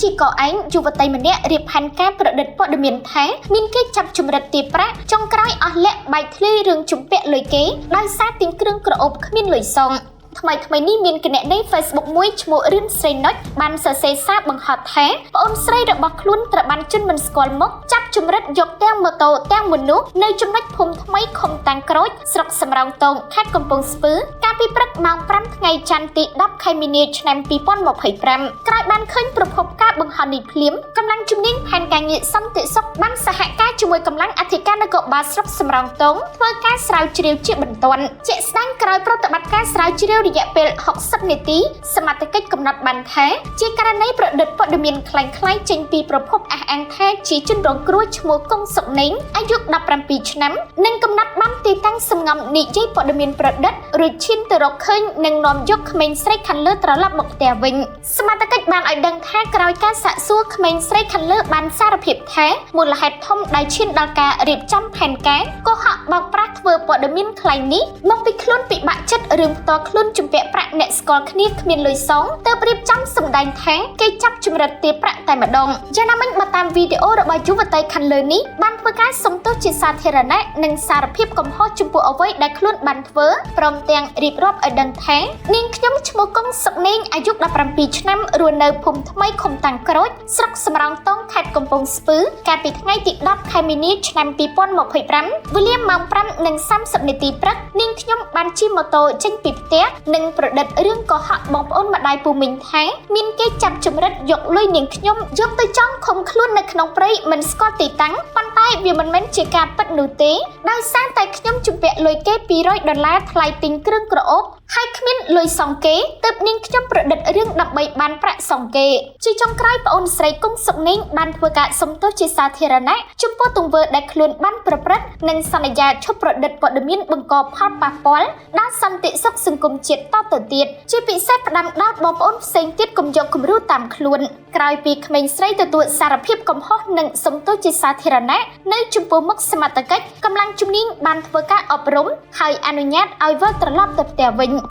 ជីកឯងយុវតីម្នាក់រៀបផែនការប្រឌិតព័ត៌មានថាមានគេចាប់ជំរិតទារប្រាក់ចុងក្រោយអស់លាក់បែកធ្លាយរឿងជំពាក់លុយគេដោយសារទិញគ្រឿងក្រអូបគ្មានលុយសងថ្មីនេះមានគណនី Facebook មួយឈ្មោះរឿនស្រីនុចបានសរសេរសារបង្ហោះថាប្អូនស្រីរបស់ខ្លួនត្រូវបានជនមិនស្គាល់មុខចាប់ជំរិតយកទាំងម៉ូតូទាំងមនុស្សនៅចំណុចភូមិថ្មីឃុំតាំងក្រូចស្រុកសំរោងទងខេត្តកំពង់ស្ពឺកាលពីព្រឹកម៉ោង 5 ថ្ងៃច័ន្ទទី 10 ខែមីនា ឆ្នាំ 2025 ក្រោយបានឃើញប្រភពការបង្ហោះនេះភ្លាមកម្លាំងជំនាញផែនការងារសន្តិសុខបានសហការជាមួយកម្លាំងអធិការនគរបាលស្រុកសំរោងទងធ្វើការស្រាវជ្រាវជាបន្ទាន់ជាក់ស្ដែងក្រោយប្រតិបត្តិការស្រាវជ្រាវរយៈពេល60នាទីសមត្ថកិច្ចកំណត់បានថាជាករណីប្រឌិតព័ត៌មានคล้ายៗចេញពីប្រភពអះអាងថាជាជនរងគ្រោះឈ្មោះកុងសុកនេងអាយុ17ឆ្នាំនិងកំណត់បានទីតាំងសំងំនិយាយព័ត៌មានប្រឌិតរួចឈានទៅរកឃើញនិងនាំយកក្មេងស្រីខាងលើត្រឡប់មកផ្ទះវិញសមត្ថកិច្ចបានឲ្យដឹងថាក្រោយការសាកសួរក្មេងស្រីខាងលើបានសារភាពថាមូលហេតុធំដែលឈានដល់ការរៀបចំផែនការកុហកបោកប្រាស់ធ្វើព័ត៌មានคล้ายនេះមកពីខ្លួនពិបាកចិត្តរឿងផ្ទាល់ខ្លួនជំពាក់ប្រាក់អ្នកស្គាល់គ្នាគ្មានលុយសងទើបរៀបចំសម្ដែងថាគេចាប់ជំរិតទារប្រាក់តែម្ដងយ៉ាងណាមិញបើតាមវីដេអូរបស់យុវតីខាងលើនេះបានធ្វើការសុំទោសជាសាធារណៈនិងសារភាពកំហុសចំពោះអ្វីដែលខ្លួនបានធ្វើព្រមទាំងរៀបរាប់ឲ្យដឹងថានាងខ្ញុំឈ្មោះកុងសុកនេងអាយុ17ឆ្នាំរស់នៅភូមិថ្មីឃុំតាំងក្រូចស្រុកសំរោងទងខេត្តកំពង់ស្ពឺកាលពីថ្ងៃទី 10 ខែមីនា ឆ្នាំ 2025 វេលាម៉ោង 5:30 នាទីព្រឹកនាងខ្ញុំបានជិះម៉ូតូចេញពីផ្ទះនិងប្រឌិតរឿងកុហកបងប្អូនម្ដាយពូមីងថាមានគេចាប់ជំរិតយកលុយនាងខ្ញុំយកទៅចង់ឃុំខ្លួននៅក្នុងព្រៃមិនស្គាល់ទីតាំងប៉ុន្តែវាមិនមែនជាការពិតនោះទេដោយសារតែខ្ញុំជំពាក់លុយគេ$200ថ្លៃទិញគ្រឿងក្រអូបហើយគ្មានលុយសងគេទើបនាងខ្ញុំប្រឌិតរឿងដើម្បីបានប្រាក់សងគេជាចុងក្រោយប្អូនស្រីកុងសុកនេងបានធ្វើការសុំទោសជាសាធារណៈចំពោះទង្វើដែលខ្លួនបានប្រព្រឹត្តនិងសន្យាឈប់ប្រឌិតព័ត៌មានបង្កផលប៉ះពាល់ដល់សន្តិសុខសង្គមជាតិតទៅទៀតជាពិសេសផ្ដាំដោតបងប្អូនផ្សេងទៀតកុំយកគំរូតាមខ្លួនក្រោយពីក្មេងស្រីទទួលសារភាពកំហុសនិងសុំទោសជាសាធារណៈនៅចំពោះមុខសមត្ថកិច្ចកម្លាំងជំនាញបានធ្វើការអប់រំហើយអនុញ្ញាតឲ្យវិលត្រឡប់ទៅផ្ទះវិញ